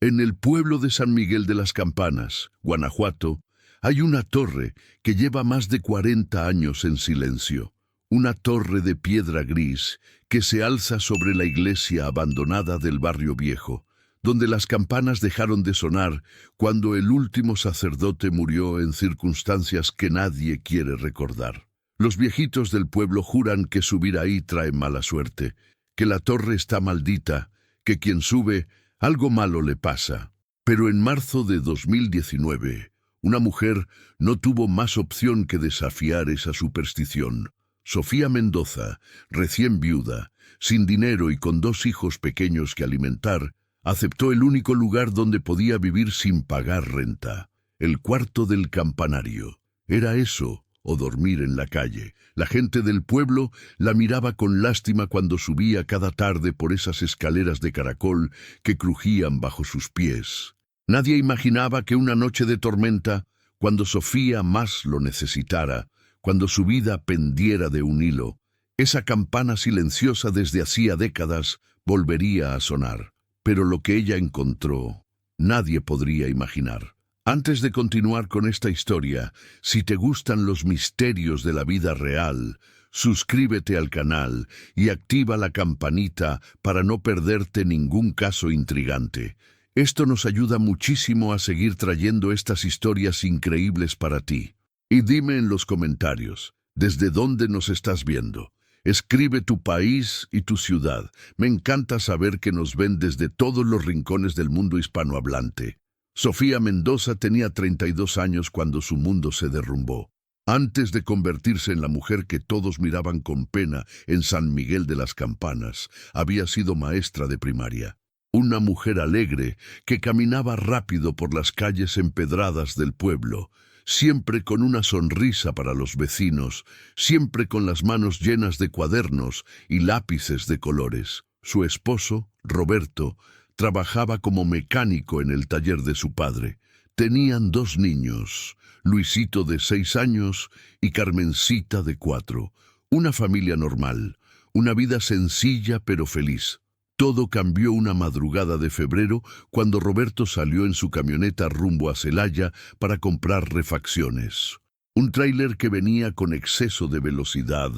En el pueblo de San Miguel de las Campanas, Guanajuato, hay una torre que lleva más de 40 años en silencio. Una torre de piedra gris que se alza sobre la iglesia abandonada del barrio viejo, donde las campanas dejaron de sonar cuando el último sacerdote murió en circunstancias que nadie quiere recordar. Los viejitos del pueblo juran que subir ahí trae mala suerte, que la torre está maldita, que quien sube, algo malo le pasa. Pero en marzo de 2019, una mujer no tuvo más opción que desafiar esa superstición. Sofía Mendoza, recién viuda, sin dinero y con 2 hijos pequeños que alimentar, aceptó el único lugar donde podía vivir sin pagar renta, el cuarto del campanario. Era eso, o dormir en la calle. La gente del pueblo la miraba con lástima cuando subía cada tarde por esas escaleras de caracol que crujían bajo sus pies. Nadie imaginaba que una noche de tormenta, cuando Sofía más lo necesitara, cuando su vida pendiera de un hilo, esa campana silenciosa desde hacía décadas volvería a sonar. Pero lo que ella encontró, nadie podría imaginar. Antes de continuar con esta historia, si te gustan los misterios de la vida real, suscríbete al canal y activa la campanita para no perderte ningún caso intrigante. Esto nos ayuda muchísimo a seguir trayendo estas historias increíbles para ti. Y dime en los comentarios, ¿desde dónde nos estás viendo? Escribe tu país y tu ciudad. Me encanta saber que nos ven desde todos los rincones del mundo hispanohablante. Sofía Mendoza tenía 32 años cuando su mundo se derrumbó. Antes de convertirse en la mujer que todos miraban con pena en San Miguel de las Campanas, había sido maestra de primaria. Una mujer alegre que caminaba rápido por las calles empedradas del pueblo, siempre con una sonrisa para los vecinos, siempre con las manos llenas de cuadernos y lápices de colores. Su esposo, Roberto, trabajaba como mecánico en el taller de su padre. Tenían 2 niños, Luisito de 6 años y Carmencita de 4. Una familia normal, una vida sencilla pero feliz. Todo cambió una madrugada de febrero cuando Roberto salió en su camioneta rumbo a Celaya para comprar refacciones. Un tráiler que venía con exceso de velocidad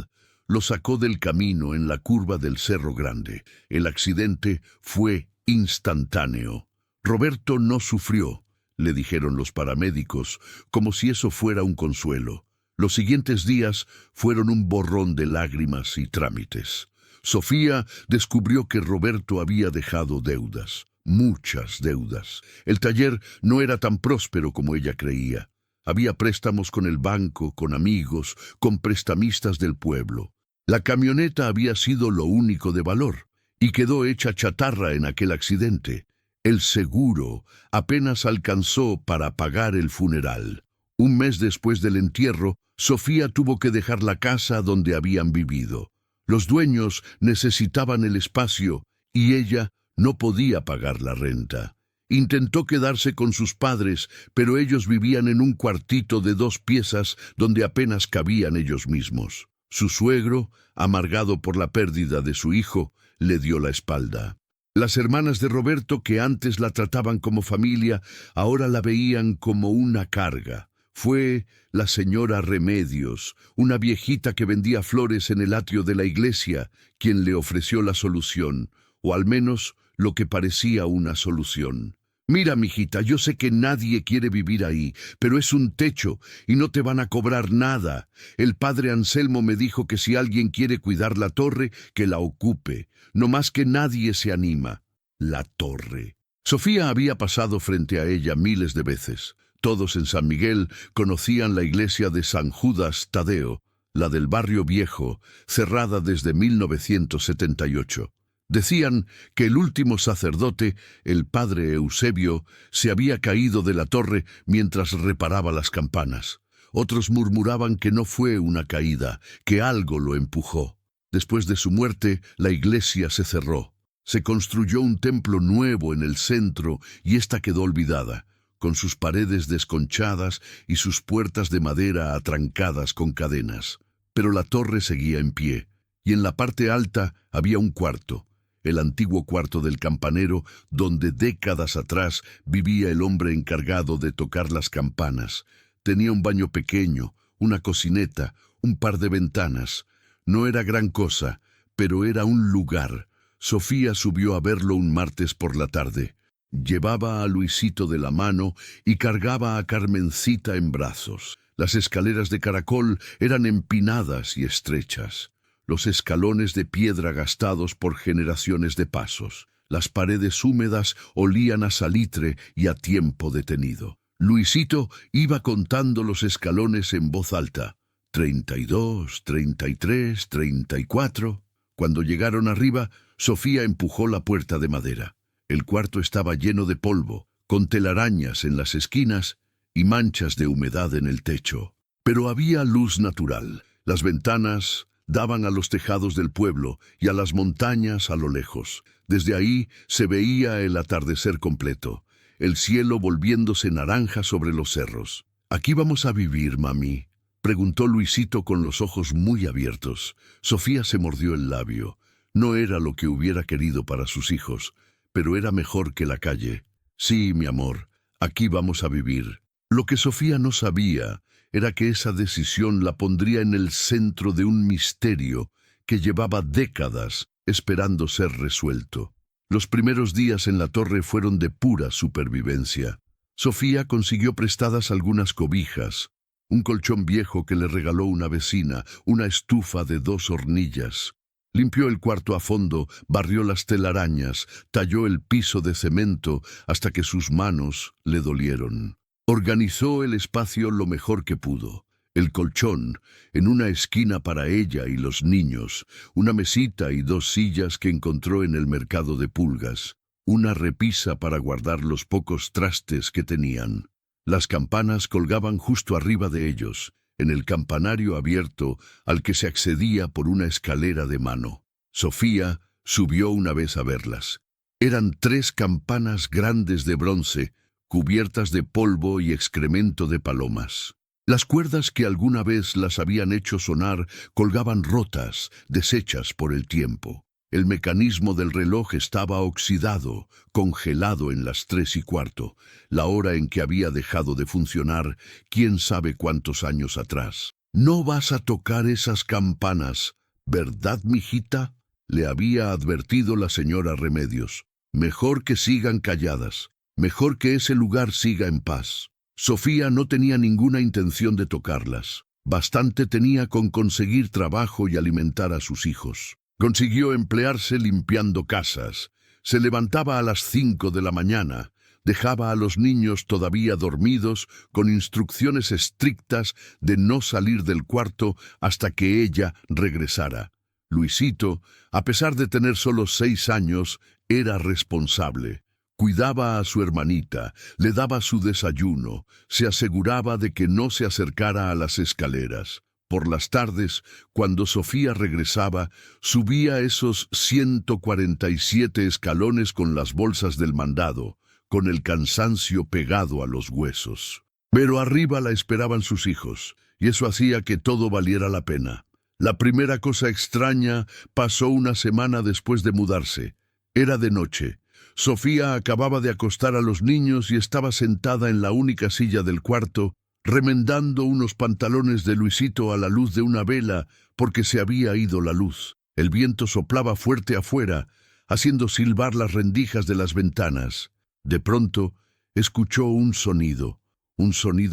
lo sacó del camino en la curva del Cerro Grande. El accidente fue instantáneo. Roberto no sufrió, le dijeron los paramédicos, como si eso fuera un consuelo. Los siguientes días fueron un borrón de lágrimas y trámites. Sofía descubrió que Roberto había dejado deudas, muchas deudas. El taller no era tan próspero como ella creía. Había préstamos con el banco, con amigos, con prestamistas del pueblo. La camioneta había sido lo único de valor y quedó hecha chatarra en aquel accidente. El seguro apenas alcanzó para pagar el funeral. Un mes después del entierro, Sofía tuvo que dejar la casa donde habían vivido. Los dueños necesitaban el espacio y ella no podía pagar la renta. Intentó quedarse con sus padres, pero ellos vivían en un cuartito de 2 piezas donde apenas cabían ellos mismos. Su suegro, amargado por la pérdida de su hijo, le dio la espalda. Las hermanas de Roberto, que antes la trataban como familia, ahora la veían como una carga. Fue la señora Remedios, una viejita que vendía flores en el atrio de la iglesia, quien le ofreció la solución, o al menos lo que parecía una solución. Mira, mijita, yo sé que nadie quiere vivir ahí, pero es un techo y no te van a cobrar nada. El padre Anselmo me dijo que si alguien quiere cuidar la torre, que la ocupe. No más que nadie se anima. La torre. Sofía había pasado frente a ella miles de veces. Todos en San Miguel conocían la iglesia de San Judas Tadeo, la del barrio viejo, cerrada desde 1978. Decían que el último sacerdote, el padre Eusebio, se había caído de la torre mientras reparaba las campanas. Otros murmuraban que no fue una caída, que algo lo empujó. Después de su muerte, la iglesia se cerró. Se construyó un templo nuevo en el centro y ésta quedó olvidada, con sus paredes desconchadas y sus puertas de madera atrancadas con cadenas. Pero la torre seguía en pie, y en la parte alta había un cuarto. el antiguo cuarto del campanero donde décadas atrás vivía el hombre encargado de tocar las campanas. Tenía un baño pequeño, una cocineta, un par de ventanas. No era gran cosa, pero era un lugar. Sofía subió a verlo un martes por la tarde. Llevaba a Luisito de la mano y cargaba a Carmencita en brazos. Las escaleras de caracol eran empinadas y estrechas, los escalones de piedra gastados por generaciones de pasos. Las paredes húmedas olían a salitre y a tiempo detenido. Luisito iba contando los escalones en voz alta. 32, 33, 34. Cuando llegaron arriba, Sofía empujó la puerta de madera. El cuarto estaba lleno de polvo, con telarañas en las esquinas y manchas de humedad en el techo. Pero había luz natural. Las ventanas daban a los tejados del pueblo y a las montañas a lo lejos. Desde ahí se veía el atardecer completo, el cielo volviéndose naranja sobre los cerros. «¿Aquí vamos a vivir, mami?», preguntó Luisito con los ojos muy abiertos. Sofía se mordió el labio. No era lo que hubiera querido para sus hijos, pero era mejor que la calle. «Sí, mi amor, aquí vamos a vivir». Lo que Sofía no sabía era que esa decisión la pondría en el centro de un misterio que llevaba décadas esperando ser resuelto. Los primeros días en la torre fueron de pura supervivencia. Sofía consiguió prestadas algunas cobijas, un colchón viejo que le regaló una vecina, una estufa de 2 hornillas. Limpió el cuarto a fondo, barrió las telarañas, talló el piso de cemento hasta que sus manos le dolieron. Organizó el espacio lo mejor que pudo. El colchón, en una esquina para ella y los niños, una mesita y 2 sillas que encontró en el mercado de pulgas, una repisa para guardar los pocos trastes que tenían. Las campanas colgaban justo arriba de ellos, en el campanario abierto al que se accedía por una escalera de mano. Sofía subió una vez a verlas. Eran 3 campanas grandes de bronce, cubiertas de polvo y excremento de palomas. Las cuerdas que alguna vez las habían hecho sonar colgaban rotas, deshechas por el tiempo. El mecanismo del reloj estaba oxidado, congelado en las 3:15, la hora en que había dejado de funcionar, quién sabe cuántos años atrás. «No vas a tocar esas campanas, ¿verdad, mijita?», le había advertido la señora Remedios. «Mejor que sigan calladas, mejor que ese lugar siga en paz». Sofía no tenía ninguna intención de tocarlas. Bastante tenía con conseguir trabajo y alimentar a sus hijos. Consiguió emplearse limpiando casas. Se levantaba a las 5 de la mañana, dejaba a los niños todavía dormidos con instrucciones estrictas de no salir del cuarto hasta que ella regresara. Luisito, a pesar de tener solo 6 años, era responsable. Cuidaba a su hermanita, le daba su desayuno, se aseguraba de que no se acercara a las escaleras. Por las tardes, cuando Sofía regresaba, subía esos 147 escalones con las bolsas del mandado, con el cansancio pegado a los huesos. Pero arriba la esperaban sus hijos, y eso hacía que todo valiera la pena. La primera cosa extraña pasó una semana después de mudarse. Era de noche. Sofía acababa de acostar a los niños y estaba sentada en la única silla del cuarto, remendando unos pantalones de Luisito a la luz de una vela porque se había ido la luz. El viento soplaba fuerte afuera, haciendo silbar las rendijas de las ventanas. De pronto, escuchó un sonido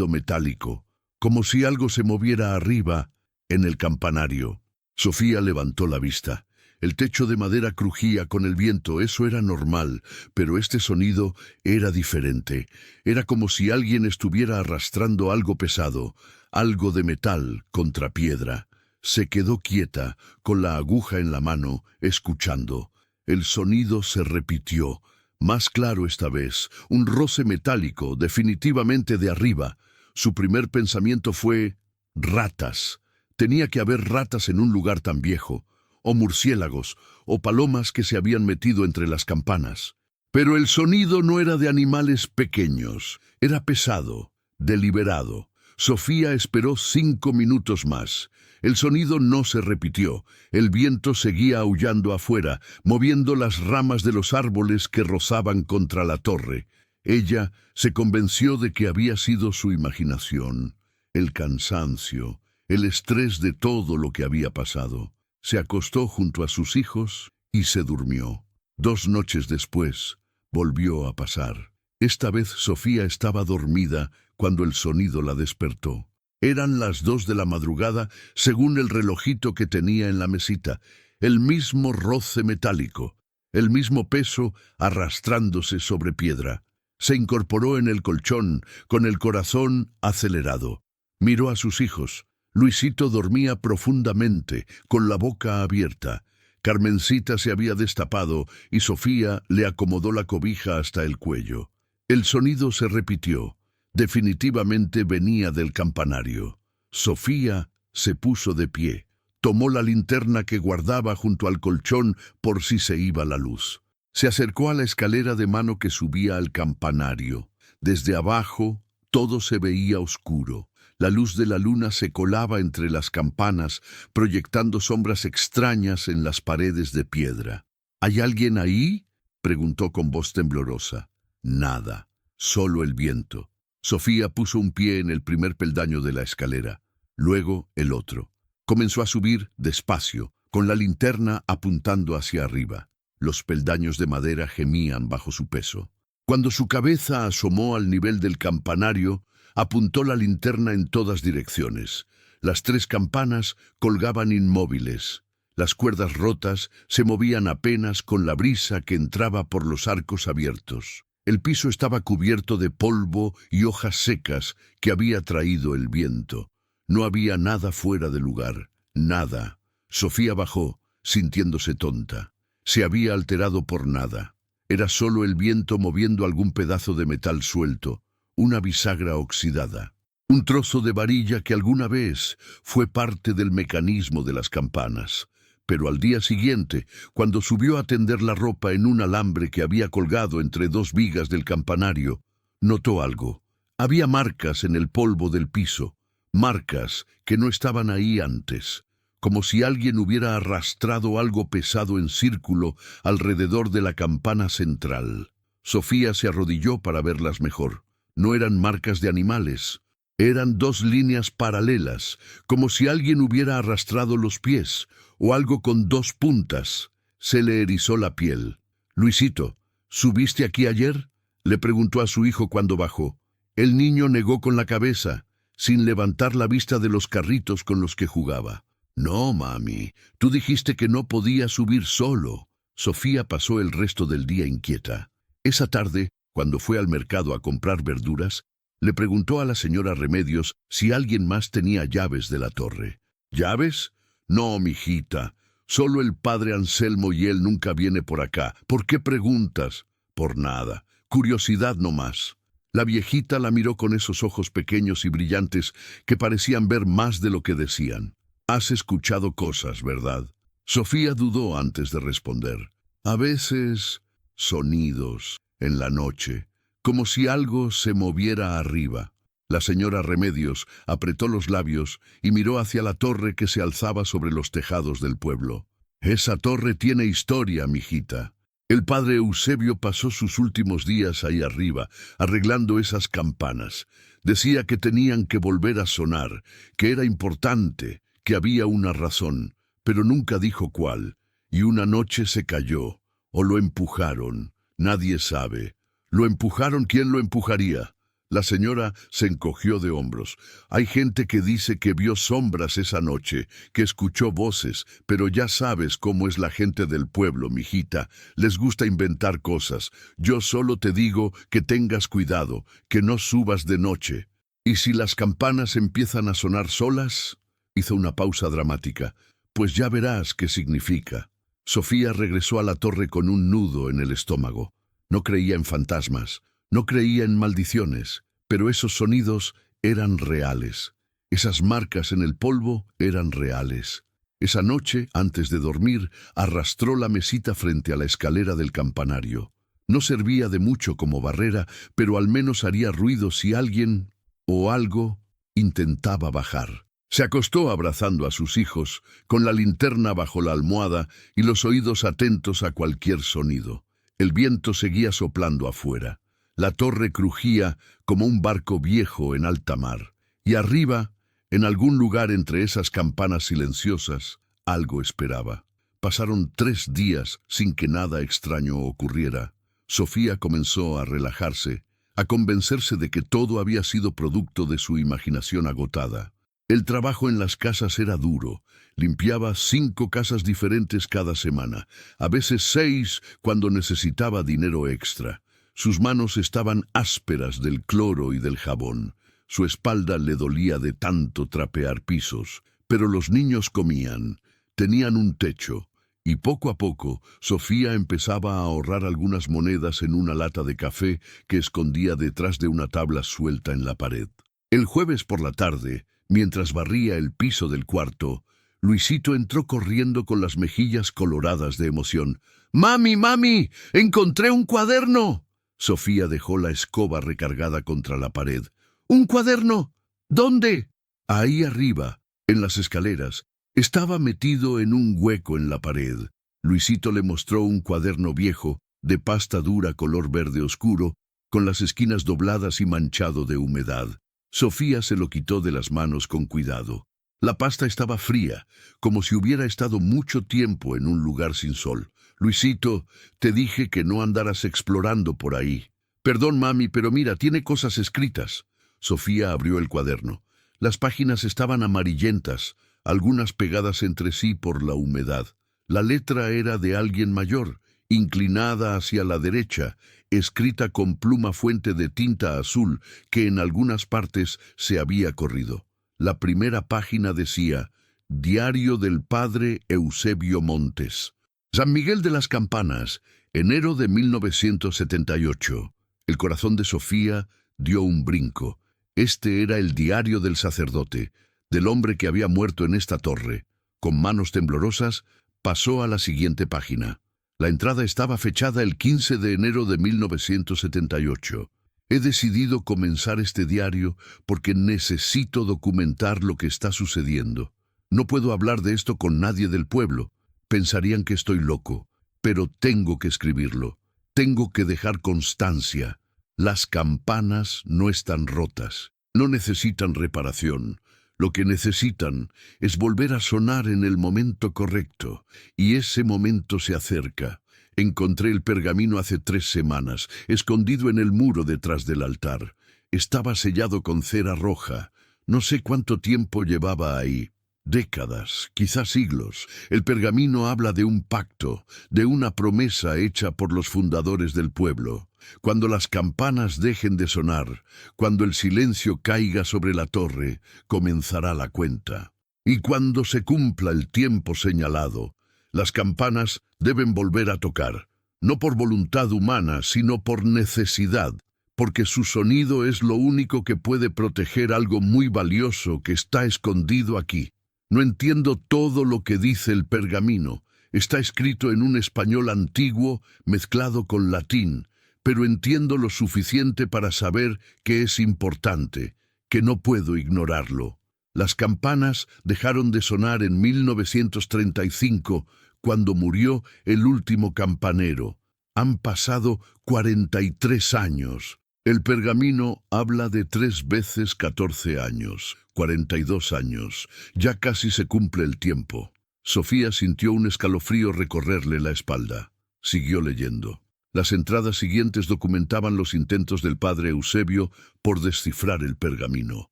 metálico, como si algo se moviera arriba, en el campanario. Sofía levantó la vista. El techo de madera crujía con el viento, eso era normal, pero este sonido era diferente. Era como si alguien estuviera arrastrando algo pesado, algo de metal contra piedra. Se quedó quieta, con la aguja en la mano, escuchando. El sonido se repitió, más claro esta vez, un roce metálico, definitivamente de arriba. Su primer pensamiento fue: ratas. Tenía que haber ratas en un lugar tan viejo, o murciélagos, o palomas que se habían metido entre las campanas. Pero el sonido no era de animales pequeños, era pesado, deliberado, Sofía esperó 5 minutos más. El sonido no se repitió. El viento seguía aullando afuera, moviendo las ramas de los árboles que rozaban contra la torre. Ella se convenció de que había sido su imaginación, el cansancio, el estrés de todo lo que había pasado. Se acostó junto a sus hijos y se durmió. 2 noches después, volvió a pasar. Esta vez Sofía estaba dormida cuando el sonido la despertó. Eran las 2 de la madrugada, según el relojito que tenía en la mesita. El mismo roce metálico, el mismo peso arrastrándose sobre piedra. Se incorporó en el colchón, con el corazón acelerado. Miró a sus hijos. Luisito dormía profundamente, con la boca abierta. Carmencita se había destapado y Sofía le acomodó la cobija hasta el cuello. El sonido se repitió. Definitivamente venía del campanario. Sofía se puso de pie. Tomó la linterna que guardaba junto al colchón por si se iba la luz. Se acercó a la escalera de mano que subía al campanario. Desde abajo todo se veía oscuro. La luz de la luna se colaba entre las campanas, proyectando sombras extrañas en las paredes de piedra. ¿Hay alguien ahí?, preguntó con voz temblorosa. Nada, solo el viento. Sofía puso un pie en el primer peldaño de la escalera, luego el otro. Comenzó a subir despacio, con la linterna apuntando hacia arriba. Los peldaños de madera gemían bajo su peso. Cuando su cabeza asomó al nivel del campanario, apuntó la linterna en todas direcciones. Las 3 campanas colgaban inmóviles. Las cuerdas rotas se movían apenas con la brisa que entraba por los arcos abiertos. El piso estaba cubierto de polvo y hojas secas que había traído el viento. No había nada fuera de lugar, nada. Sofía bajó, sintiéndose tonta. Se había alterado por nada. Era solo el viento moviendo algún pedazo de metal suelto, una bisagra oxidada, un trozo de varilla que alguna vez fue parte del mecanismo de las campanas. Pero al día siguiente, cuando subió a tender la ropa en un alambre que había colgado entre 2 vigas del campanario, notó algo. Había marcas en el polvo del piso, marcas que no estaban ahí antes, como si alguien hubiera arrastrado algo pesado en círculo alrededor de la campana central. Sofía se arrodilló para verlas mejor. No eran marcas de animales. Eran 2 líneas paralelas, como si alguien hubiera arrastrado los pies, o algo con 2 puntas. Se le erizó la piel. «Luisito, ¿subiste aquí ayer?», le preguntó a su hijo cuando bajó. El niño negó con la cabeza, sin levantar la vista de los carritos con los que jugaba. «No, mami, tú dijiste que no podía subir solo». Sofía pasó el resto del día inquieta. Esa tarde, cuando fue al mercado a comprar verduras, le preguntó a la señora Remedios si alguien más tenía llaves de la torre. ¿Llaves? No, mijita. Solo el padre Anselmo y él nunca viene por acá. ¿Por qué preguntas? Por nada. Curiosidad nomás. La viejita la miró con esos ojos pequeños y brillantes que parecían ver más de lo que decían. Has escuchado cosas, ¿verdad? Sofía dudó antes de responder. A veces, sonidos en la noche, como si algo se moviera arriba. La señora Remedios apretó los labios y miró hacia la torre que se alzaba sobre los tejados del pueblo. Esa torre tiene historia, mijita. El padre Eusebio pasó sus últimos días ahí arriba, arreglando esas campanas. Decía que tenían que volver a sonar, que era importante, que había una razón, pero nunca dijo cuál. Y una noche se cayó, o lo empujaron. Nadie sabe. ¿Lo empujaron? ¿Quién lo empujaría? La señora se encogió de hombros. Hay gente que dice que vio sombras esa noche, que escuchó voces, pero ya sabes cómo es la gente del pueblo, mijita. Les gusta inventar cosas. Yo solo te digo que tengas cuidado, que no subas de noche. ¿Y si las campanas empiezan a sonar solas? Hizo una pausa dramática. Pues ya verás qué significa. Sofía regresó a la torre con un nudo en el estómago. No creía en fantasmas, no creía en maldiciones, pero esos sonidos eran reales. Esas marcas en el polvo eran reales. Esa noche, antes de dormir, arrastró la mesita frente a la escalera del campanario. No servía de mucho como barrera, pero al menos haría ruido si alguien o algo Intentaba bajar. Se acostó abrazando a sus hijos, con la linterna bajo la almohada y los oídos atentos a cualquier sonido. El viento seguía soplando afuera. La torre crujía como un barco viejo en alta mar. Y arriba, en algún lugar entre esas campanas silenciosas, algo esperaba. Pasaron 3 días sin que nada extraño ocurriera. Sofía comenzó a relajarse, a convencerse de que todo había sido producto de su imaginación agotada. El trabajo en las casas era duro. Limpiaba 5 casas diferentes cada semana, a veces 6 cuando necesitaba dinero extra. Sus manos estaban ásperas del cloro y del jabón. Su espalda le dolía de tanto trapear pisos. Pero los niños comían, tenían un techo, y poco a poco Sofía empezaba a ahorrar algunas monedas en una lata de café que escondía detrás de una tabla suelta en la pared. El jueves por la tarde, mientras barría el piso del cuarto, Luisito entró corriendo con las mejillas coloradas de emoción. ¡Mami, mami! ¡Encontré un cuaderno! Sofía dejó la escoba recargada contra la pared. ¿Un cuaderno? ¿Dónde? Ahí arriba, en las escaleras. Estaba metido en un hueco en la pared. Luisito le mostró un cuaderno viejo, de pasta dura color verde oscuro, con las esquinas dobladas y manchado de humedad. Sofía se lo quitó de las manos con cuidado. La pasta estaba fría, como si hubiera estado mucho tiempo en un lugar sin sol. Luisito, te dije que no andaras explorando por ahí. Perdón, mami, pero mira, tiene cosas escritas. Sofía abrió el cuaderno. Las páginas estaban amarillentas, algunas pegadas entre sí por la humedad. La letra era de alguien mayor, inclinada hacia la derecha, escrita con pluma fuente de tinta azul que en algunas partes se había corrido. La primera página decía: Diario del padre Eusebio Montes. San Miguel de las Campanas, enero de 1978. El corazón de Sofía dio un brinco. Este era el diario del sacerdote, del hombre que había muerto en esta torre. Con manos temblorosas, pasó a la siguiente página. La entrada estaba fechada el 15 de enero de 1978. He decidido comenzar este diario porque necesito documentar lo que está sucediendo. No puedo hablar de esto con nadie del pueblo. Pensarían que estoy loco, pero tengo que escribirlo. Tengo que dejar constancia. Las campanas no están rotas, no necesitan reparación. Lo que necesitan es volver a sonar en el momento correcto, y ese momento se acerca. Encontré el pergamino hace 3 semanas, escondido en el muro detrás del altar. Estaba sellado con cera roja. No sé cuánto tiempo llevaba ahí. Décadas, quizás siglos. El pergamino habla de un pacto, de una promesa hecha por los fundadores del pueblo. Cuando las campanas dejen de sonar, cuando el silencio caiga sobre la torre, comenzará la cuenta. Y cuando se cumpla el tiempo señalado, las campanas deben volver a tocar, no por voluntad humana, sino por necesidad, porque su sonido es lo único que puede proteger algo muy valioso que está escondido aquí. No entiendo todo lo que dice el pergamino. Está escrito en un español antiguo mezclado con latín, pero entiendo lo suficiente para saber que es importante, que no puedo ignorarlo. Las campanas dejaron de sonar en 1935, cuando murió el último campanero. Han pasado 43 años. El pergamino habla de 3 veces 14 años, 42 años. Ya casi se cumple el tiempo. Sofía sintió un escalofrío recorrerle la espalda. Siguió leyendo. Las entradas siguientes documentaban los intentos del padre Eusebio por descifrar el pergamino.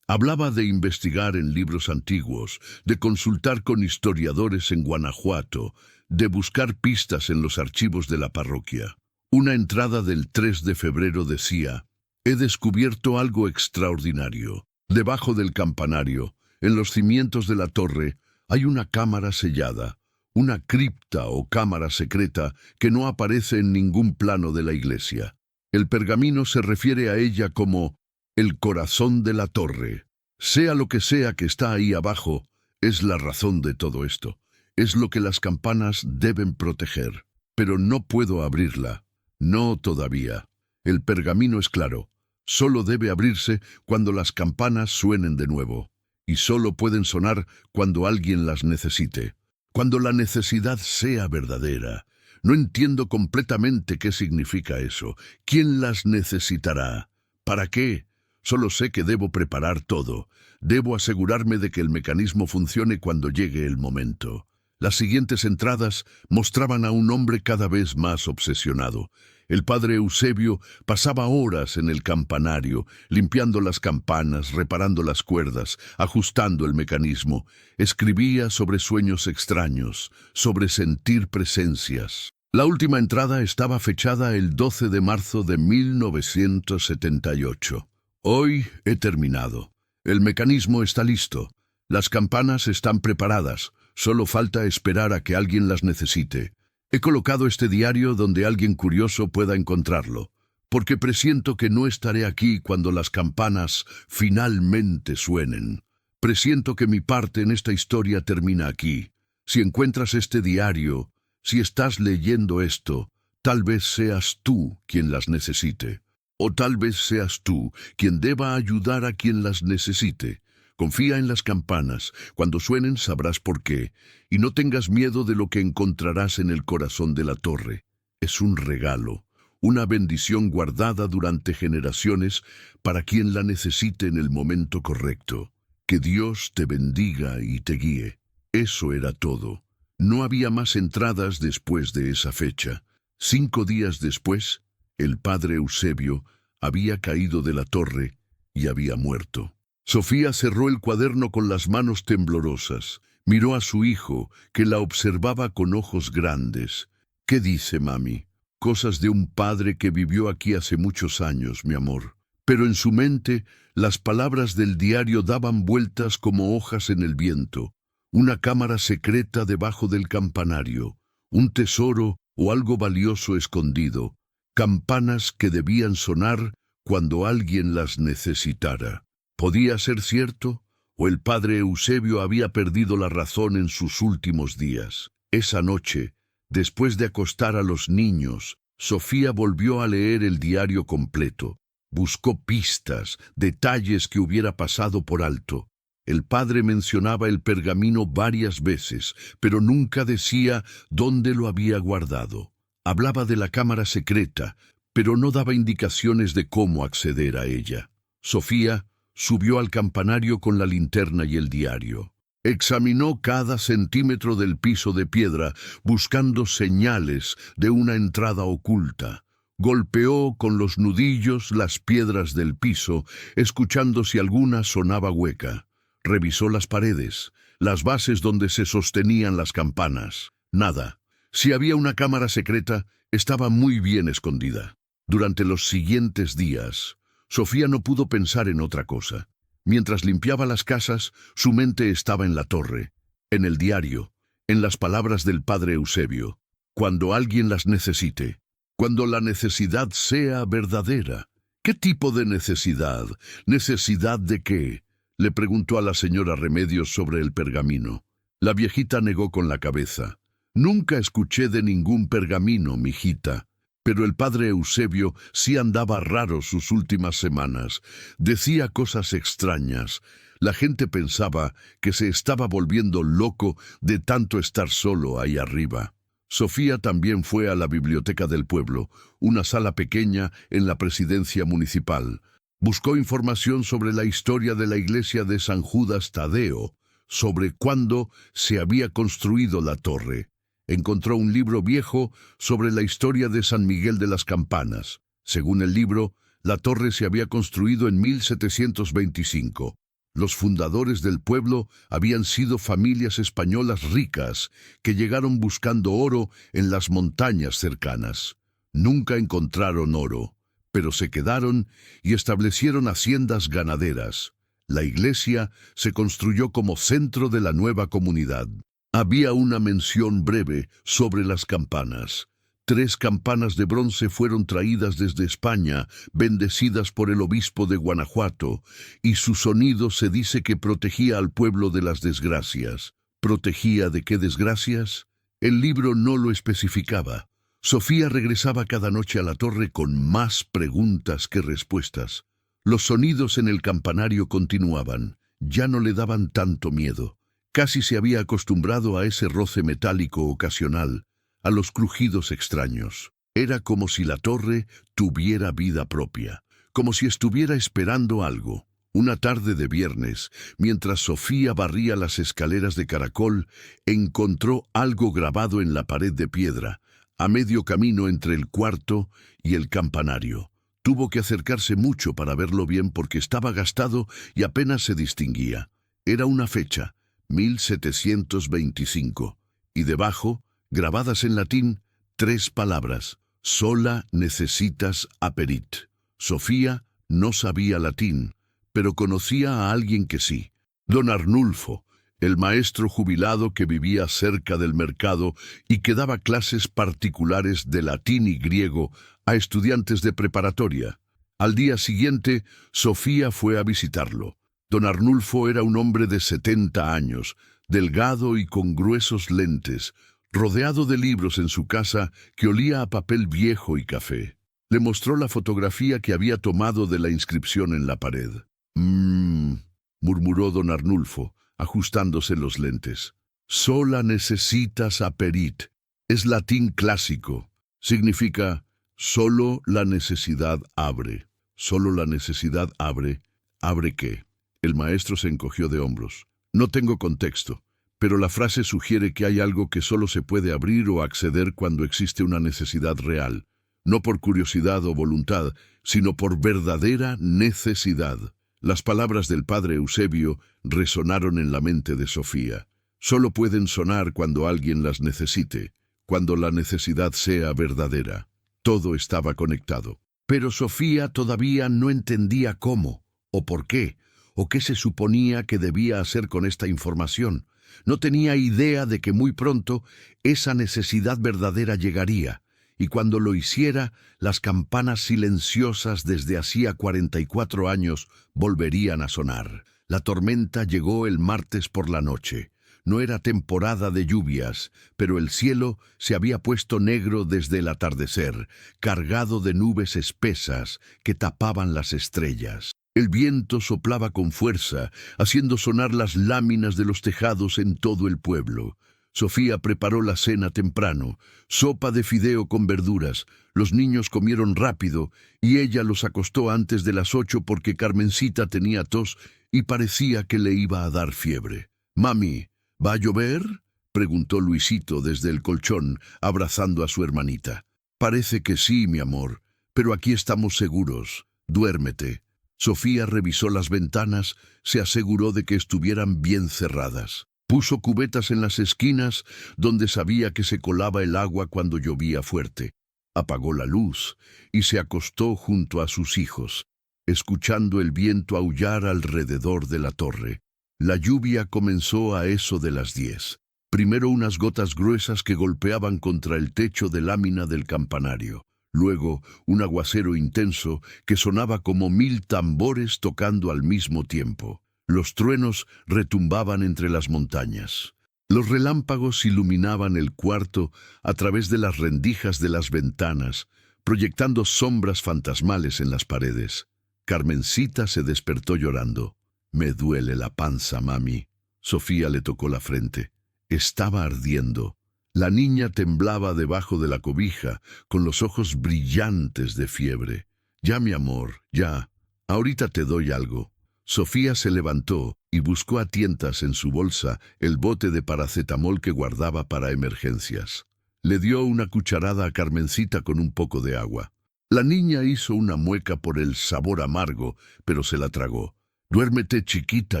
Hablaba de investigar en libros antiguos, de consultar con historiadores en Guanajuato, de buscar pistas en los archivos de la parroquia. Una entrada del 3 de febrero decía: he descubierto algo extraordinario. Debajo del campanario, en los cimientos de la torre, hay una cámara sellada, una cripta o cámara secreta que no aparece en ningún plano de la iglesia. El pergamino se refiere a ella como el corazón de la torre. Sea lo que sea que está ahí abajo, es la razón de todo esto. Es lo que las campanas deben proteger. Pero no puedo abrirla. No todavía. El pergamino es claro. Solo debe abrirse cuando las campanas suenen de nuevo. Y solo pueden sonar cuando alguien las necesite. Cuando la necesidad sea verdadera. No entiendo completamente qué significa eso. ¿Quién las necesitará? ¿Para qué? Solo sé que debo preparar todo. Debo asegurarme de que el mecanismo funcione cuando llegue el momento. Las siguientes entradas mostraban a un hombre cada vez más obsesionado. El padre Eusebio pasaba horas en el campanario, limpiando las campanas, reparando las cuerdas, ajustando el mecanismo. Escribía sobre sueños extraños, sobre sentir presencias. La última entrada estaba fechada el 12 de marzo de 1978. Hoy he terminado. El mecanismo está listo. Las campanas están preparadas. Solo falta esperar a que alguien las necesite. He colocado este diario donde alguien curioso pueda encontrarlo, porque presiento que no estaré aquí cuando las campanas finalmente suenen. Presiento que mi parte en esta historia termina aquí. Si encuentras este diario, si estás leyendo esto, tal vez seas tú quien las necesite. O tal vez seas tú quien deba ayudar a quien las necesite. Confía en las campanas. Cuando suenen sabrás por qué. Y no tengas miedo de lo que encontrarás en el corazón de la torre. Es un regalo, una bendición guardada durante generaciones para quien la necesite en el momento correcto. Que Dios te bendiga y te guíe. Eso era todo. No había más entradas después de esa fecha. 5 días después, el padre Eusebio había caído de la torre y había muerto. Sofía cerró el cuaderno con las manos temblorosas. Miró a su hijo, que la observaba con ojos grandes. ¿Qué dice, mami? Cosas de un padre que vivió aquí hace muchos años, mi amor. Pero en su mente, las palabras del diario daban vueltas como hojas en el viento. Una cámara secreta debajo del campanario. Un tesoro o algo valioso escondido. Campanas que debían sonar cuando alguien las necesitara. ¿Podía ser cierto? ¿O el padre Eusebio había perdido la razón en sus últimos días? Esa noche, después de acostar a los niños, Sofía volvió a leer el diario completo. Buscó pistas, detalles que hubiera pasado por alto. El padre mencionaba el pergamino varias veces, pero nunca decía dónde lo había guardado. Hablaba de la cámara secreta, pero no daba indicaciones de cómo acceder a ella. Sofía subió al campanario con la linterna y el diario. Examinó cada centímetro del piso de piedra, buscando señales de una entrada oculta. Golpeó con los nudillos las piedras del piso, escuchando si alguna sonaba hueca. Revisó las paredes, las bases donde se sostenían las campanas. Nada. Si había una cámara secreta, estaba muy bien escondida. Durante los siguientes días, Sofía no pudo pensar en otra cosa. Mientras limpiaba las casas, su mente estaba en la torre, en el diario, en las palabras del padre Eusebio. Cuando alguien las necesite, cuando la necesidad sea verdadera. ¿Qué tipo de necesidad? ¿Necesidad de qué? Le preguntó a la señora Remedios sobre el pergamino. La viejita negó con la cabeza. Nunca escuché de ningún pergamino, mijita. Pero el padre Eusebio sí andaba raro sus últimas semanas. Decía cosas extrañas. La gente pensaba que se estaba volviendo loco de tanto estar solo ahí arriba. Sofía también fue a la biblioteca del pueblo, una sala pequeña en la presidencia municipal. Buscó información sobre la historia de la iglesia de San Judas Tadeo, sobre cuándo se había construido la torre. Encontró un libro viejo sobre la historia de San Miguel de las Campanas. Según el libro, la torre se había construido en 1725. Los fundadores del pueblo habían sido familias españolas ricas que llegaron buscando oro en las montañas cercanas. Nunca encontraron oro, pero se quedaron y establecieron haciendas ganaderas. La iglesia se construyó como centro de la nueva comunidad. Había una mención breve sobre las campanas. 3 campanas de bronce fueron traídas desde España, bendecidas por el obispo de Guanajuato, y su sonido se dice que protegía al pueblo de las desgracias. ¿Protegía de qué desgracias? El libro no lo especificaba. Sofía regresaba cada noche a la torre con más preguntas que respuestas. Los sonidos en el campanario continuaban. Ya no le daban tanto miedo. Casi se había acostumbrado a ese roce metálico ocasional, a los crujidos extraños. Era como si la torre tuviera vida propia, como si estuviera esperando algo. Una tarde de viernes, mientras Sofía barría las escaleras de caracol, encontró algo grabado en la pared de piedra, a medio camino entre el cuarto y el campanario. Tuvo que acercarse mucho para verlo bien porque estaba gastado y apenas se distinguía. Era una fecha, 1725, y debajo, grabadas en latín, 3 palabras: sola necessitas aperit. Sofía no sabía latín, pero conocía a alguien que sí. Don Arnulfo, el maestro jubilado que vivía cerca del mercado y que daba clases particulares de latín y griego a estudiantes de preparatoria. Al día siguiente, Sofía fue a visitarlo. Don Arnulfo era un hombre de 70 años, delgado y con gruesos lentes, rodeado de libros en su casa que olía a papel viejo y café. Le mostró la fotografía que había tomado de la inscripción en la pared. Murmuró don Arnulfo, ajustándose los lentes. Sola necessitas aperit. Es latín clásico. Significa, solo la necesidad abre. Solo la necesidad abre. ¿Abre qué? El maestro se encogió de hombros. No tengo contexto, pero la frase sugiere que hay algo que solo se puede abrir o acceder cuando existe una necesidad real. No por curiosidad o voluntad, sino por verdadera necesidad. Las palabras del padre Eusebio resonaron en la mente de Sofía. Solo pueden sonar cuando alguien las necesite, cuando la necesidad sea verdadera. Todo estaba conectado. Pero Sofía todavía no entendía cómo, o por qué, o qué se suponía que debía hacer con esta información. No tenía idea de que muy pronto esa necesidad verdadera llegaría, y cuando lo hiciera, las campanas silenciosas desde hacía 44 años volverían a sonar. La tormenta llegó el martes por la noche. No era temporada de lluvias, pero el cielo se había puesto negro desde el atardecer, cargado de nubes espesas que tapaban las estrellas. El viento soplaba con fuerza, haciendo sonar las láminas de los tejados en todo el pueblo. Sofía preparó la cena temprano, sopa de fideo con verduras. Los niños comieron rápido y ella los acostó antes de las 8 porque Carmencita tenía tos y parecía que le iba a dar fiebre. «Mami, ¿va a llover?», preguntó Luisito desde el colchón, abrazando a su hermanita. «Parece que sí, mi amor, pero aquí estamos seguros. Duérmete». Sofía revisó las ventanas, se aseguró de que estuvieran bien cerradas. Puso cubetas en las esquinas donde sabía que se colaba el agua cuando llovía fuerte. Apagó la luz y se acostó junto a sus hijos, escuchando el viento aullar alrededor de la torre. La lluvia comenzó a eso de las 10. Primero unas gotas gruesas que golpeaban contra el techo de lámina del campanario. Luego un aguacero intenso que sonaba como 1000 tambores tocando al mismo tiempo. Los truenos retumbaban entre las montañas. Los relámpagos iluminaban el cuarto a través de las rendijas de las ventanas, proyectando sombras fantasmales en las paredes. Carmencita se despertó llorando. «Me duele la panza, mami». Sofía le tocó la frente. Estaba ardiendo. La niña temblaba debajo de la cobija, con los ojos brillantes de fiebre. «Ya, mi amor, ya. Ahorita te doy algo». Sofía se levantó y buscó a tientas en su bolsa el bote de paracetamol que guardaba para emergencias. Le dio una cucharada a Carmencita con un poco de agua. La niña hizo una mueca por el sabor amargo, pero se la tragó. «Duérmete, chiquita,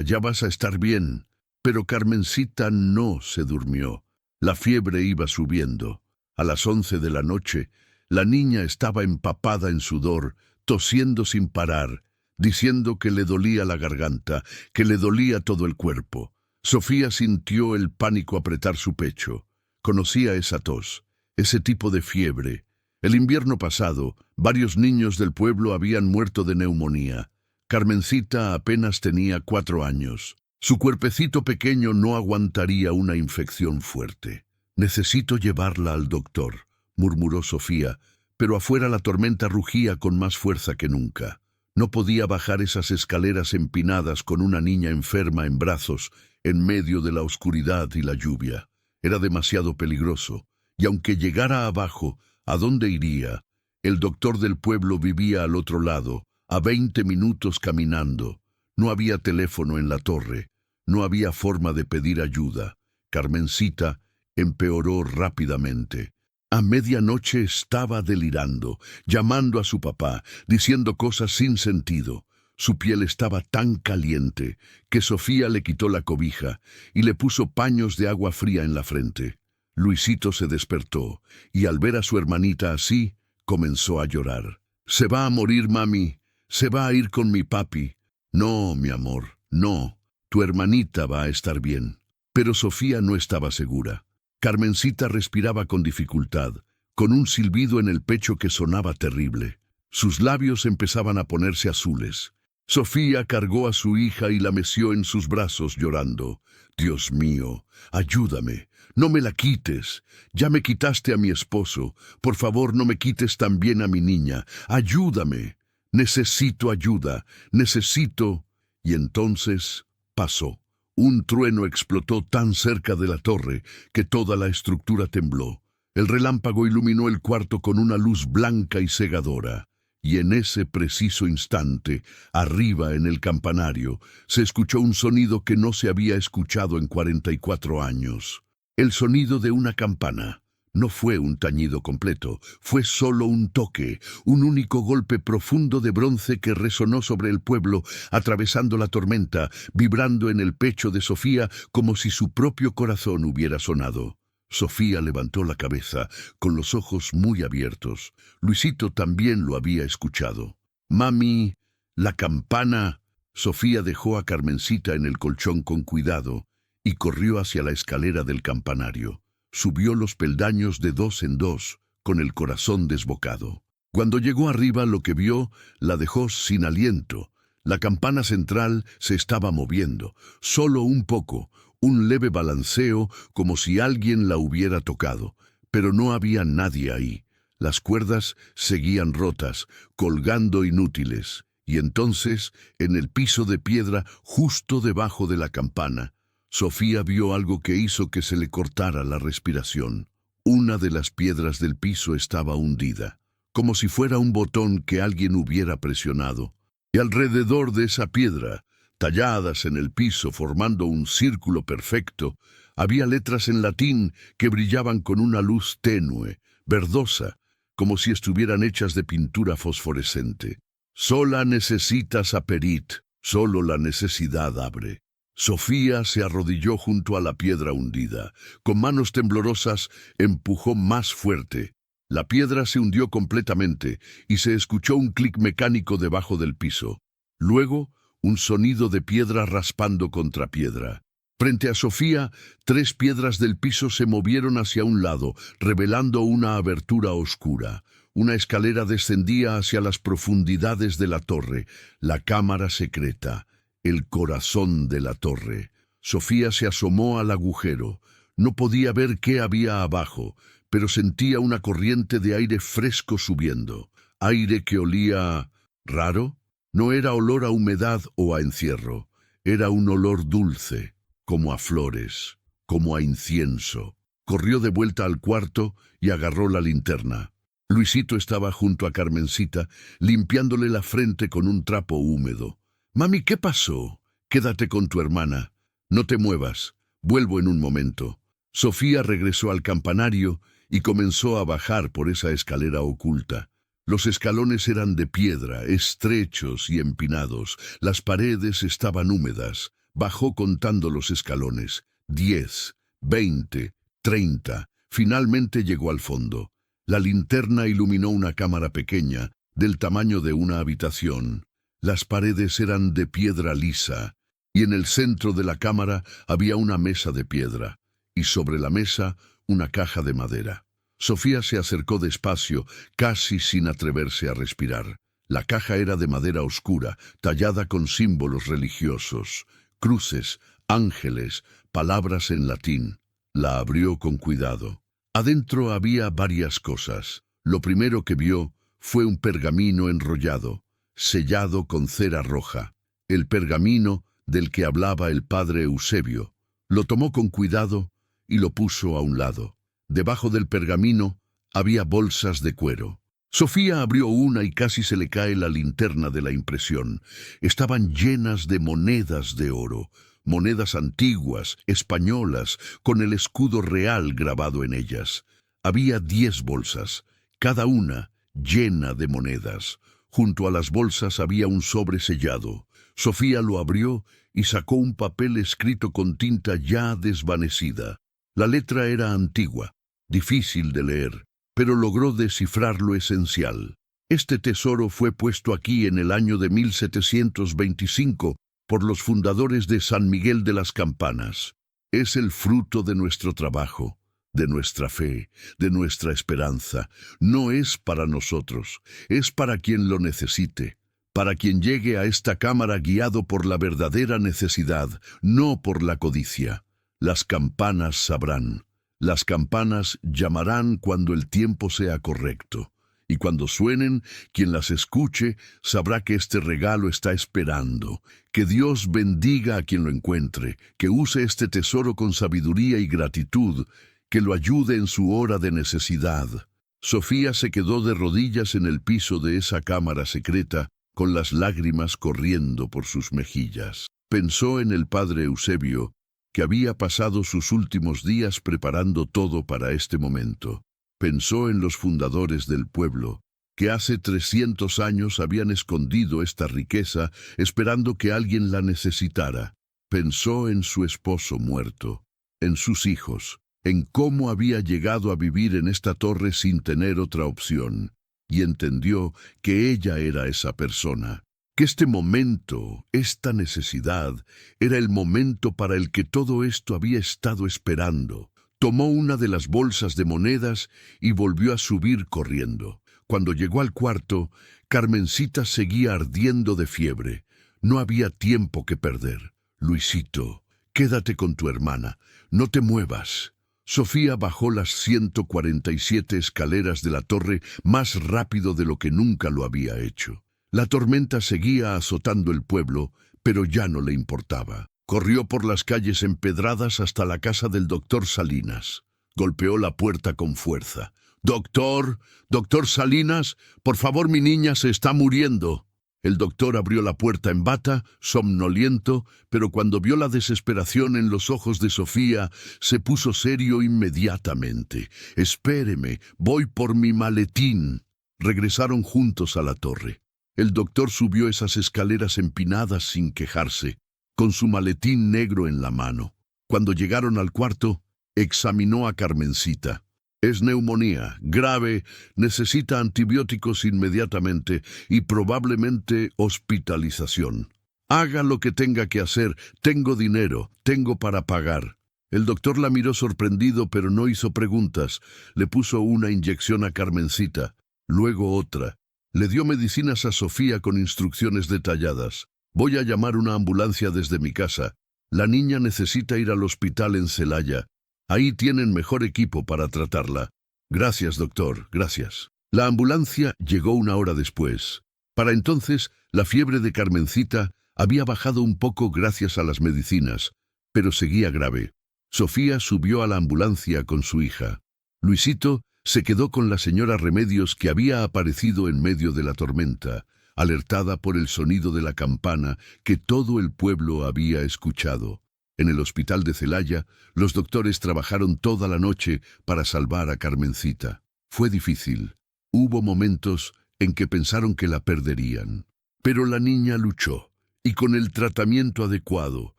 ya vas a estar bien». Pero Carmencita no se durmió. La fiebre iba subiendo. A las 11 de la noche, la niña estaba empapada en sudor, tosiendo sin parar, diciendo que le dolía la garganta, que le dolía todo el cuerpo. Sofía sintió el pánico apretar su pecho. Conocía esa tos, ese tipo de fiebre. El invierno pasado, varios niños del pueblo habían muerto de neumonía. Carmencita apenas tenía 4 años. Su cuerpecito pequeño no aguantaría una infección fuerte. «Necesito llevarla al doctor», murmuró Sofía, pero afuera la tormenta rugía con más fuerza que nunca. No podía bajar esas escaleras empinadas con una niña enferma en brazos en medio de la oscuridad y la lluvia. Era demasiado peligroso, y aunque llegara abajo, ¿a dónde iría? El doctor del pueblo vivía al otro lado, a 20 minutos caminando. No había teléfono en la torre, no había forma de pedir ayuda. Carmencita empeoró rápidamente. A medianoche estaba delirando, llamando a su papá, diciendo cosas sin sentido. Su piel estaba tan caliente que Sofía le quitó la cobija y le puso paños de agua fría en la frente. Luisito se despertó y al ver a su hermanita así, comenzó a llorar. «Se va a morir, mami. Se va a ir con mi papi». «No, mi amor, no. Tu hermanita va a estar bien». Pero Sofía no estaba segura. Carmencita respiraba con dificultad, con un silbido en el pecho que sonaba terrible. Sus labios empezaban a ponerse azules. Sofía cargó a su hija y la meció en sus brazos llorando. «Dios mío, ayúdame, no me la quites. Ya me quitaste a mi esposo. Por favor, no me quites también a mi niña. Ayúdame. Necesito ayuda, necesito». Y entonces pasó. Un trueno explotó tan cerca de la torre que toda la estructura tembló. El relámpago iluminó el cuarto con una luz blanca y cegadora. Y en ese preciso instante, arriba en el campanario, se escuchó un sonido que no se había escuchado en 44 años. El sonido de una campana. No fue un tañido completo, fue solo un toque, un único golpe profundo de bronce que resonó sobre el pueblo, atravesando la tormenta, vibrando en el pecho de Sofía como si su propio corazón hubiera sonado. Sofía levantó la cabeza, con los ojos muy abiertos. Luisito también lo había escuchado. «Mami, la campana». Sofía dejó a Carmencita en el colchón con cuidado y corrió hacia la escalera del campanario. Subió los peldaños de 2 en 2, con el corazón desbocado. Cuando llegó arriba, lo que vio la dejó sin aliento. La campana central se estaba moviendo, solo un poco, un leve balanceo como si alguien la hubiera tocado, pero no había nadie ahí. Las cuerdas seguían rotas, colgando inútiles, y entonces, en el piso de piedra, justo debajo de la campana, Sofía vio algo que hizo que se le cortara la respiración. Una de las piedras del piso estaba hundida, como si fuera un botón que alguien hubiera presionado. Y alrededor de esa piedra, talladas en el piso formando un círculo perfecto, había letras en latín que brillaban con una luz tenue, verdosa, como si estuvieran hechas de pintura fosforescente. «Sola necesitas aperit, solo la necesidad abre». Sofía se arrodilló junto a la piedra hundida. Con manos temblorosas empujó más fuerte. La piedra se hundió completamente y se escuchó un clic mecánico debajo del piso. Luego, un sonido de piedra raspando contra piedra. Frente a Sofía, 3 piedras del piso se movieron hacia un lado, revelando una abertura oscura. Una escalera descendía hacia las profundidades de la torre, la cámara secreta. El corazón de la torre. Sofía se asomó al agujero. No podía ver qué había abajo, pero sentía una corriente de aire fresco subiendo. Aire que olía raro. No era olor a humedad o a encierro. Era un olor dulce, como a flores, como a incienso. Corrió de vuelta al cuarto y agarró la linterna. Luisito estaba junto a Carmencita, limpiándole la frente con un trapo húmedo. «Mami, ¿qué pasó? Quédate con tu hermana. No te muevas. Vuelvo en un momento». Sofía regresó al campanario y comenzó a bajar por esa escalera oculta. Los escalones eran de piedra, estrechos y empinados. Las paredes estaban húmedas. Bajó contando los escalones. 10, 20, 30. Finalmente llegó al fondo. La linterna iluminó una cámara pequeña, del tamaño de una habitación. Las paredes eran de piedra lisa, y en el centro de la cámara había una mesa de piedra, y sobre la mesa una caja de madera. Sofía se acercó despacio, casi sin atreverse a respirar. La caja era de madera oscura, tallada con símbolos religiosos, cruces, ángeles, palabras en latín. La abrió con cuidado. Adentro había varias cosas. Lo primero que vio fue un pergamino enrollado. sellado con cera roja, el pergamino del que hablaba el padre Eusebio. Lo tomó con cuidado y lo puso a un lado. Debajo del pergamino había bolsas de cuero. Sofía abrió una y casi se le cae la linterna de la impresión. Estaban llenas de monedas de oro, monedas antiguas, españolas, con el escudo real grabado en ellas. Había 10 bolsas, cada una llena de monedas. Junto a las bolsas había un sobre sellado. Sofía lo abrió y sacó un papel escrito con tinta ya desvanecida. La letra era antigua, difícil de leer, pero logró descifrar lo esencial. Este tesoro fue puesto aquí en el año de 1725 por los fundadores de San Miguel de las Campanas. Es el fruto de nuestro trabajo, de nuestra fe, de nuestra esperanza. No es para nosotros, es para quien lo necesite, para quien llegue a esta cámara guiado por la verdadera necesidad, no por la codicia. Las campanas sabrán. Las campanas llamarán cuando el tiempo sea correcto, y cuando suenen, quien las escuche sabrá que este regalo está esperando. Que Dios bendiga a quien lo encuentre, que use este tesoro con sabiduría y gratitud, que lo ayude en su hora de necesidad. Sofía se quedó de rodillas en el piso de esa cámara secreta, con las lágrimas corriendo por sus mejillas. Pensó en el padre Eusebio, que había pasado sus últimos días preparando todo para este momento. Pensó en los fundadores del pueblo, que hace 300 años habían escondido esta riqueza esperando que alguien la necesitara. Pensó en su esposo muerto, en sus hijos, en cómo había llegado a vivir en esta torre sin tener otra opción, y entendió que ella era esa persona. Que este momento, esta necesidad, era el momento para el que todo esto había estado esperando. Tomó una de las bolsas de monedas y volvió a subir corriendo. Cuando llegó al cuarto, Carmencita seguía ardiendo de fiebre. No había tiempo que perder. Luisito, quédate con tu hermana. No te muevas. Sofía bajó las 147 escaleras de la torre más rápido de lo que nunca lo había hecho. La tormenta seguía azotando el pueblo, pero ya no le importaba. Corrió por las calles empedradas hasta la casa del doctor Salinas. Golpeó la puerta con fuerza. «Doctor, doctor Salinas, por favor, mi niña se está muriendo». El doctor abrió la puerta en bata, somnoliento, pero cuando vio la desesperación en los ojos de Sofía, se puso serio inmediatamente. «Espéreme, voy por mi maletín». Regresaron juntos a la torre. El doctor subió esas escaleras empinadas sin quejarse, con su maletín negro en la mano. Cuando llegaron al cuarto, examinó a Carmencita. «Es neumonía, grave, necesita antibióticos inmediatamente y probablemente hospitalización. Haga lo que tenga que hacer, tengo dinero, tengo para pagar». El doctor la miró sorprendido, pero no hizo preguntas. Le puso una inyección a Carmencita, luego otra. Le dio medicinas a Sofía con instrucciones detalladas. «Voy a llamar una ambulancia desde mi casa. La niña necesita ir al hospital en Celaya. Ahí tienen mejor equipo para tratarla». «Gracias, doctor, gracias». La ambulancia llegó una hora después. Para entonces, la fiebre de Carmencita había bajado un poco gracias a las medicinas, pero seguía grave. Sofía subió a la ambulancia con su hija. Luisito se quedó con la señora Remedios, que había aparecido en medio de la tormenta, alertada por el sonido de la campana que todo el pueblo había escuchado. En el hospital de Celaya, los doctores trabajaron toda la noche para salvar a Carmencita. Fue difícil. Hubo momentos en que pensaron que la perderían. Pero la niña luchó, y con el tratamiento adecuado,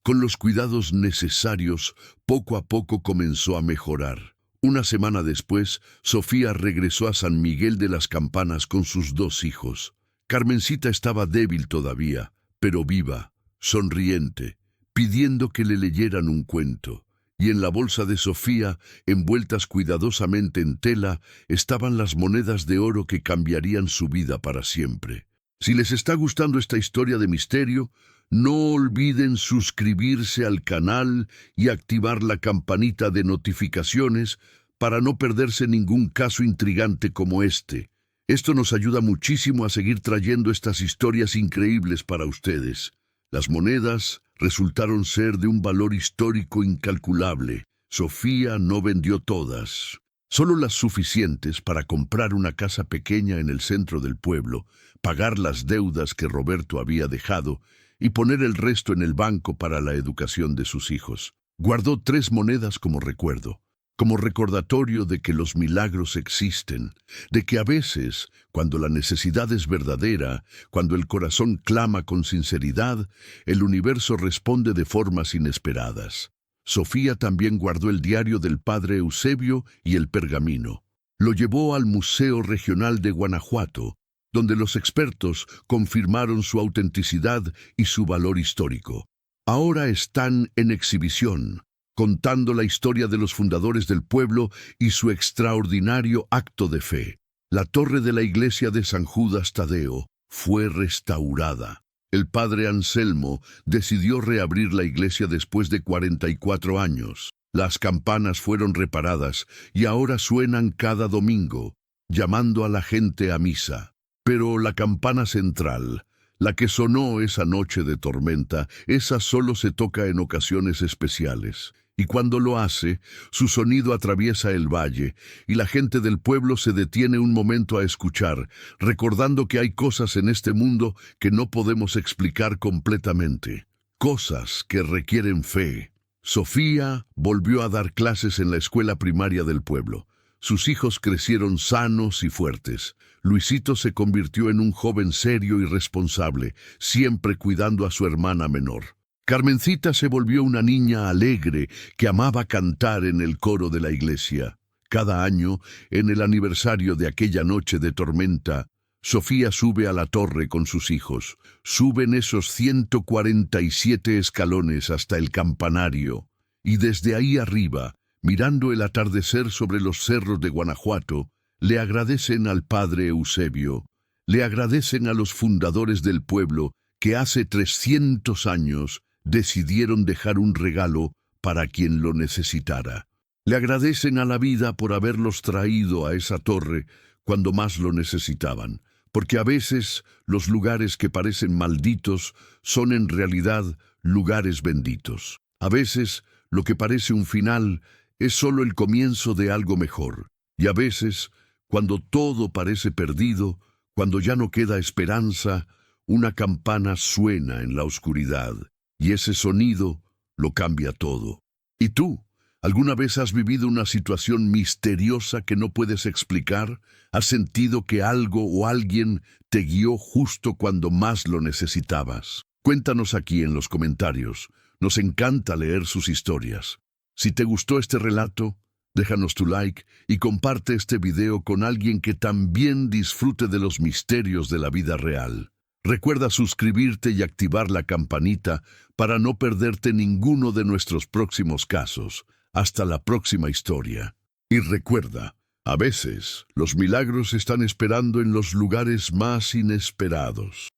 con los cuidados necesarios, poco a poco comenzó a mejorar. Una semana después, Sofía regresó a San Miguel de las Campanas con sus 2 hijos. Carmencita estaba débil todavía, pero viva, sonriente, pidiendo que le leyeran un cuento. Y en la bolsa de Sofía, envueltas cuidadosamente en tela, estaban las monedas de oro que cambiarían su vida para siempre. Si les está gustando esta historia de misterio, no olviden suscribirse al canal y activar la campanita de notificaciones para no perderse ningún caso intrigante como este. Esto nos ayuda muchísimo a seguir trayendo estas historias increíbles para ustedes. Las monedas resultaron ser de un valor histórico incalculable. Sofía no vendió todas, solo las suficientes para comprar una casa pequeña en el centro del pueblo, pagar las deudas que Roberto había dejado y poner el resto en el banco para la educación de sus hijos. Guardó 3 monedas como recuerdo, como recordatorio de que los milagros existen, de que a veces, cuando la necesidad es verdadera, cuando el corazón clama con sinceridad, el universo responde de formas inesperadas. Sofía también guardó el diario del padre Eusebio y el pergamino. Lo llevó al Museo Regional de Guanajuato, donde los expertos confirmaron su autenticidad y su valor histórico. Ahora están en exhibición, contando la historia de los fundadores del pueblo y su extraordinario acto de fe. La torre de la iglesia de San Judas Tadeo fue restaurada. El padre Anselmo decidió reabrir la iglesia después de 44 años. Las campanas fueron reparadas y ahora suenan cada domingo, llamando a la gente a misa. Pero la campana central, la que sonó esa noche de tormenta, esa solo se toca en ocasiones especiales. Y cuando lo hace, su sonido atraviesa el valle, y la gente del pueblo se detiene un momento a escuchar, recordando que hay cosas en este mundo que no podemos explicar completamente. Cosas que requieren fe. Sofía volvió a dar clases en la escuela primaria del pueblo. Sus hijos crecieron sanos y fuertes. Luisito se convirtió en un joven serio y responsable, siempre cuidando a su hermana menor. Carmencita se volvió una niña alegre que amaba cantar en el coro de la iglesia. Cada año, en el aniversario de aquella noche de tormenta, Sofía sube a la torre con sus hijos. Suben esos 147 escalones hasta el campanario, y desde ahí arriba, mirando el atardecer sobre los cerros de Guanajuato, le agradecen al padre Eusebio, le agradecen a los fundadores del pueblo que hace 300 años decidieron dejar un regalo para quien lo necesitara. Le agradecen a la vida por haberlos traído a esa torre cuando más lo necesitaban, porque a veces los lugares que parecen malditos son en realidad lugares benditos. A veces lo que parece un final es solo el comienzo de algo mejor. Y a veces, cuando todo parece perdido, cuando ya no queda esperanza, una campana suena en la oscuridad, y ese sonido lo cambia todo. ¿Y tú? ¿Alguna vez has vivido una situación misteriosa que no puedes explicar? ¿Has sentido que algo o alguien te guió justo cuando más lo necesitabas? Cuéntanos aquí en los comentarios. Nos encanta leer sus historias. Si te gustó este relato, déjanos tu like y comparte este video con alguien que también disfrute de los misterios de la vida real. Recuerda suscribirte y activar la campanita para no perderte ninguno de nuestros próximos casos. Hasta la próxima historia. Y recuerda, a veces los milagros están esperando en los lugares más inesperados.